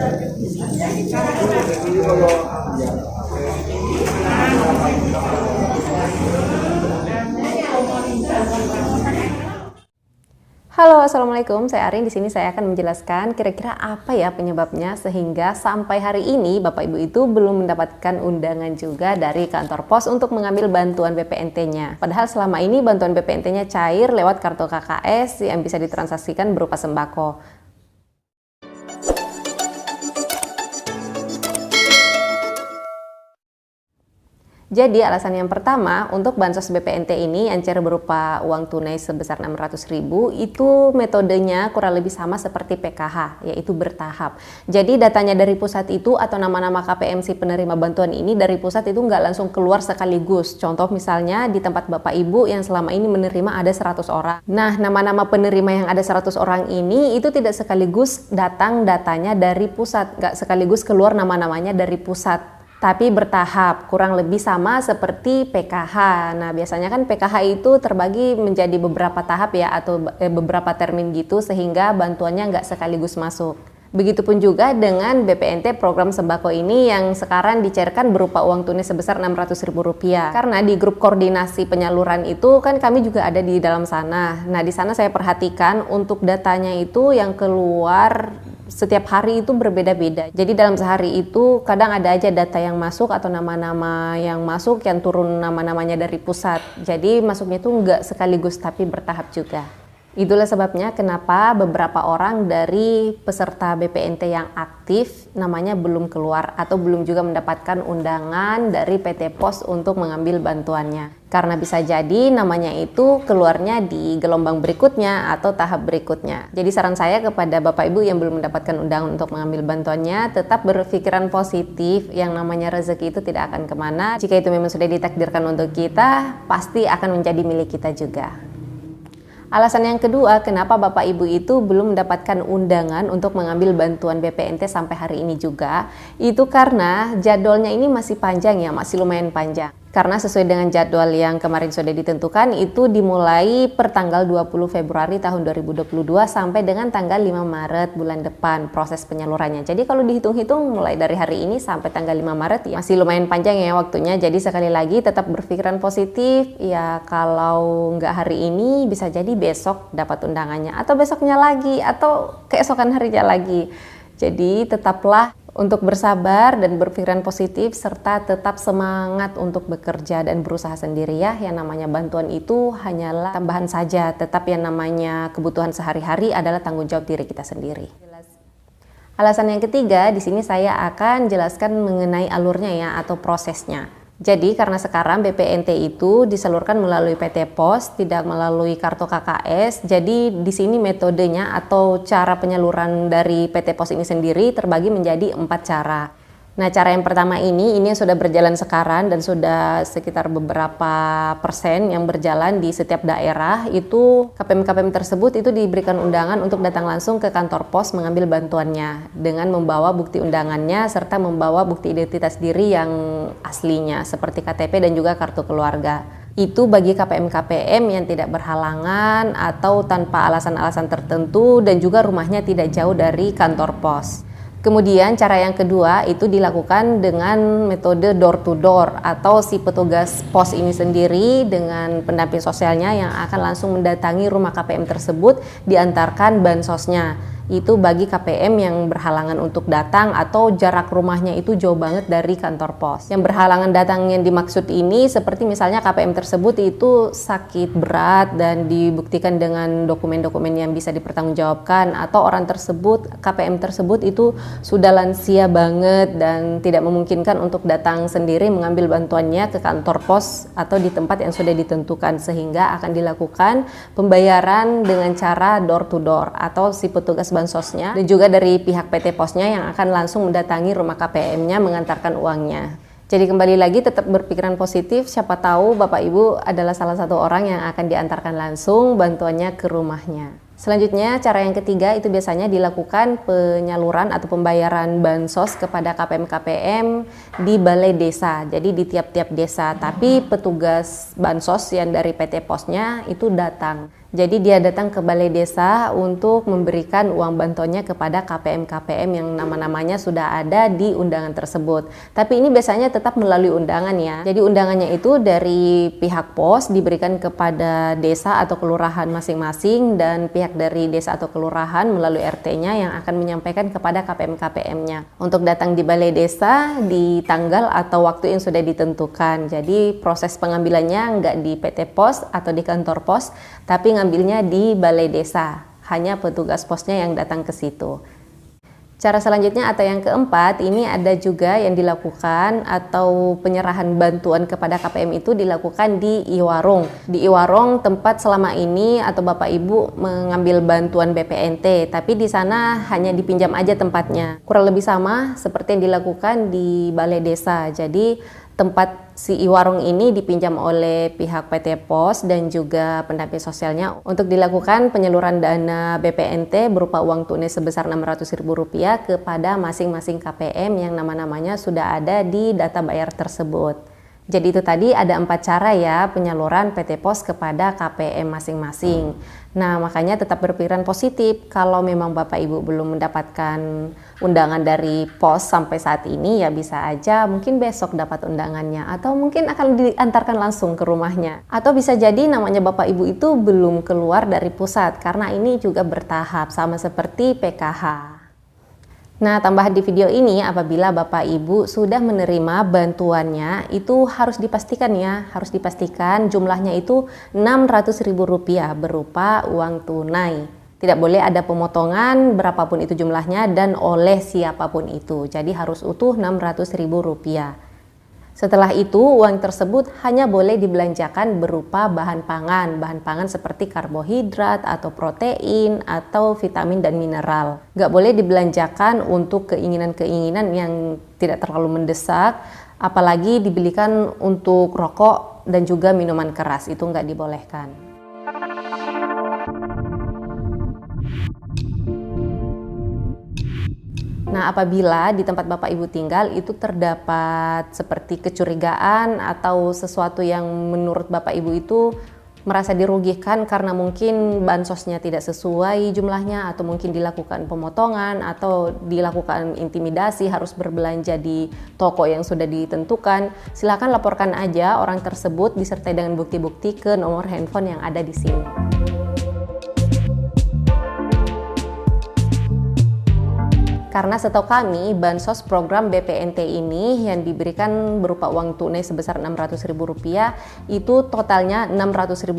Halo, Assalamualaikum. Saya Arin. Di sini saya akan menjelaskan kira-kira apa ya penyebabnya sehingga sampai hari ini Bapak Ibu itu belum mendapatkan undangan juga dari kantor pos untuk mengambil bantuan BPNT-nya. Padahal selama ini bantuan BPNT-nya cair lewat kartu KKS yang bisa ditransaksikan berupa sembako. Jadi alasan yang pertama untuk bansos BPNT ini yang cair berupa uang tunai sebesar 600.000 itu metodenya kurang lebih sama seperti PKH, yaitu bertahap. Jadi datanya dari pusat itu atau nama-nama KPM si penerima bantuan ini dari pusat itu nggak langsung keluar sekaligus. Contoh misalnya di tempat Bapak Ibu yang selama ini menerima ada 100 orang. Nah, nama-nama penerima yang ada 100 orang ini itu tidak sekaligus datang datanya dari pusat, nggak sekaligus keluar nama-namanya dari pusat. Tapi bertahap, kurang lebih sama seperti PKH. Nah, biasanya kan PKH itu terbagi menjadi beberapa tahap ya, atau beberapa termin gitu, sehingga bantuannya nggak sekaligus masuk. Begitupun juga dengan BPNT program sembako ini yang sekarang dicairkan berupa uang tunai sebesar Rp600.000. Karena di grup koordinasi penyaluran itu kan kami juga ada di dalam sana. Nah, di sana saya perhatikan untuk datanya itu yang keluar setiap hari itu berbeda-beda. Jadi dalam sehari itu kadang ada aja data yang masuk atau nama-nama yang masuk yang turun nama-namanya dari pusat. Jadi masuknya itu nggak sekaligus tapi bertahap juga. Itulah sebabnya kenapa beberapa orang dari peserta BPNT yang aktif namanya belum keluar atau belum juga mendapatkan undangan dari PT Pos untuk mengambil bantuannya. Karena bisa jadi namanya itu keluarnya di gelombang berikutnya atau tahap berikutnya. Jadi saran saya kepada Bapak Ibu yang belum mendapatkan undangan untuk mengambil bantuannya, tetap berpikiran positif, yang namanya rezeki itu tidak akan kemana. Jika itu memang sudah ditakdirkan untuk kita, pasti akan menjadi milik kita juga. Alasan yang kedua, kenapa Bapak Ibu itu belum mendapatkan undangan untuk mengambil bantuan BPNT sampai hari ini juga, itu karena jadwalnya ini masih panjang ya, masih lumayan panjang. Karena sesuai dengan jadwal yang kemarin sudah ditentukan, itu dimulai per tanggal 20 Februari tahun 2022 sampai dengan tanggal 5 Maret bulan depan proses penyalurannya. Jadi kalau dihitung-hitung mulai dari hari ini sampai tanggal 5 Maret ya masih lumayan panjang ya waktunya. Jadi sekali lagi tetap berpikiran positif, ya kalau nggak hari ini bisa jadi besok dapat undangannya, atau besoknya lagi, atau keesokan harinya lagi. Jadi tetaplah untuk bersabar dan berpikiran positif serta tetap semangat untuk bekerja dan berusaha sendiri ya. Yang namanya bantuan itu hanyalah tambahan saja, tetap yang namanya kebutuhan sehari-hari adalah tanggung jawab diri kita sendiri. Alasan yang ketiga, di sini saya akan jelaskan mengenai alurnya ya atau prosesnya. Jadi karena sekarang BPNT itu disalurkan melalui PT Pos, tidak melalui kartu KKS. Jadi di sini metodenya atau cara penyaluran dari PT Pos ini sendiri terbagi menjadi 4 cara. Nah, cara yang pertama ini sudah berjalan sekarang dan sudah sekitar beberapa persen yang berjalan di setiap daerah. Itu KPM-KPM tersebut itu diberikan undangan untuk datang langsung ke kantor pos mengambil bantuannya dengan membawa bukti undangannya serta membawa bukti identitas diri yang aslinya seperti KTP dan juga kartu keluarga. Itu bagi KPM-KPM yang tidak berhalangan atau tanpa alasan-alasan tertentu dan juga rumahnya tidak jauh dari kantor pos. Kemudian cara yang kedua itu dilakukan dengan metode door to door atau si petugas pos ini sendiri dengan pendamping sosialnya yang akan langsung mendatangi rumah KPM tersebut diantarkan bansosnya. Itu bagi KPM yang berhalangan untuk datang atau jarak rumahnya itu jauh banget dari kantor pos. Yang berhalangan datang yang dimaksud ini seperti misalnya KPM tersebut itu sakit berat dan dibuktikan dengan dokumen-dokumen yang bisa dipertanggungjawabkan, atau orang tersebut, KPM tersebut itu sudah lansia banget dan tidak memungkinkan untuk datang sendiri mengambil bantuannya ke kantor pos atau di tempat yang sudah ditentukan, sehingga akan dilakukan pembayaran dengan cara door to door atau si petugas bansosnya dan juga dari pihak PT Posnya yang akan langsung mendatangi rumah KPM-nya mengantarkan uangnya. Jadi kembali lagi tetap berpikiran positif, siapa tahu Bapak Ibu adalah salah satu orang yang akan diantarkan langsung bantuannya ke rumahnya. Selanjutnya, cara yang ketiga itu biasanya dilakukan penyaluran atau pembayaran bansos kepada KPM-KPM di balai desa. Jadi di tiap-tiap desa, tapi petugas bansos yang dari PT Posnya itu datang. Jadi dia datang ke balai desa untuk memberikan uang bantuannya kepada KPM-KPM yang nama-namanya sudah ada di undangan tersebut. Tapi ini biasanya tetap melalui undangan ya. Jadi undangannya itu dari pihak pos diberikan kepada desa atau kelurahan masing-masing, dan pihak dari desa atau kelurahan melalui RT-nya yang akan menyampaikan kepada KPM-KPM-nya untuk datang di balai desa di tanggal atau waktu yang sudah ditentukan. Jadi proses pengambilannya nggak di PT Pos atau di kantor pos, tapi ngambilnya di balai desa, hanya petugas posnya yang datang ke situ. Cara selanjutnya atau yang keempat, ini ada juga yang dilakukan atau penyerahan bantuan kepada KPM itu dilakukan di Iwarong. Di Iwarong tempat selama ini atau Bapak Ibu mengambil bantuan BPNT, tapi di sana hanya dipinjam aja tempatnya. Kurang lebih sama seperti yang dilakukan di balai desa. Jadi tempat si Iwarong ini dipinjam oleh pihak PT Pos dan juga pendamping sosialnya untuk dilakukan penyaluran dana BPNT berupa uang tunai sebesar Rp600.000 kepada masing-masing KPM yang nama-namanya sudah ada di data bayar tersebut. Jadi itu tadi ada 4 cara ya penyaluran PT Pos kepada KPM masing-masing. Nah, makanya tetap berpikiran positif. Kalau memang Bapak Ibu belum mendapatkan undangan dari pos sampai saat ini, ya bisa aja mungkin besok dapat undangannya, atau mungkin akan diantarkan langsung ke rumahnya. Atau bisa jadi namanya Bapak Ibu itu belum keluar dari pusat, karena ini juga bertahap sama seperti PKH. Nah, tambahan di video ini, apabila Bapak Ibu sudah menerima bantuannya, itu harus dipastikan ya, harus dipastikan jumlahnya itu Rp600.000 berupa uang tunai. Tidak boleh ada pemotongan berapapun itu jumlahnya dan oleh siapapun itu. Jadi harus utuh Rp600.000. Setelah itu, uang tersebut hanya boleh dibelanjakan berupa bahan pangan seperti karbohidrat atau protein atau vitamin dan mineral. Nggak boleh dibelanjakan untuk keinginan-keinginan yang tidak terlalu mendesak, apalagi dibelikan untuk rokok dan juga minuman keras, itu nggak dibolehkan. Nah, apabila di tempat Bapak Ibu tinggal itu terdapat seperti kecurigaan atau sesuatu yang menurut Bapak Ibu itu merasa dirugikan karena mungkin bansosnya tidak sesuai jumlahnya, atau mungkin dilakukan pemotongan atau dilakukan intimidasi harus berbelanja di toko yang sudah ditentukan, silakan laporkan aja orang tersebut disertai dengan bukti-bukti ke nomor handphone yang ada di sini. Karena setahu kami, bansos program BPNT ini yang diberikan berupa uang tunai sebesar Rp600.000 itu totalnya Rp600.000,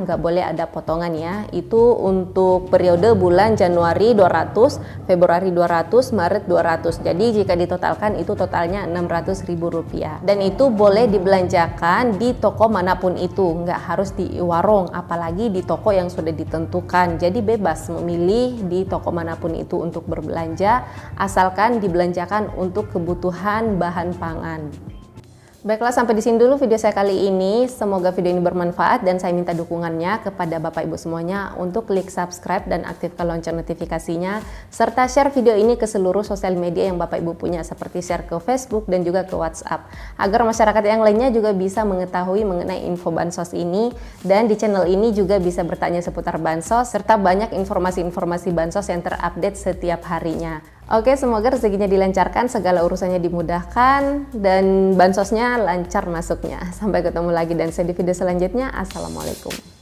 nggak boleh ada potongan ya. Itu untuk periode bulan Januari 200, Februari 200, Maret 200. Jadi jika ditotalkan itu totalnya Rp600.000. Dan itu boleh dibelanjakan di toko manapun itu, nggak harus di warung, apalagi di toko yang sudah ditentukan. Jadi bebas memilih di toko manapun itu untuk berbelanja, asalkan dibelanjakan untuk kebutuhan bahan pangan. Baiklah, sampai di sini dulu video saya kali ini. Semoga video ini bermanfaat dan saya minta dukungannya kepada Bapak Ibu semuanya untuk klik subscribe dan aktifkan lonceng notifikasinya, serta share video ini ke seluruh sosial media yang Bapak Ibu punya, seperti share ke Facebook dan juga ke WhatsApp, agar masyarakat yang lainnya juga bisa mengetahui mengenai info bansos ini. Dan di channel ini juga bisa bertanya seputar bansos, serta banyak informasi-informasi bansos yang terupdate setiap harinya. Oke, semoga rezekinya dilancarkan, segala urusannya dimudahkan, dan bansosnya lancar masuknya. Sampai ketemu lagi dan saya di video selanjutnya. Assalamualaikum.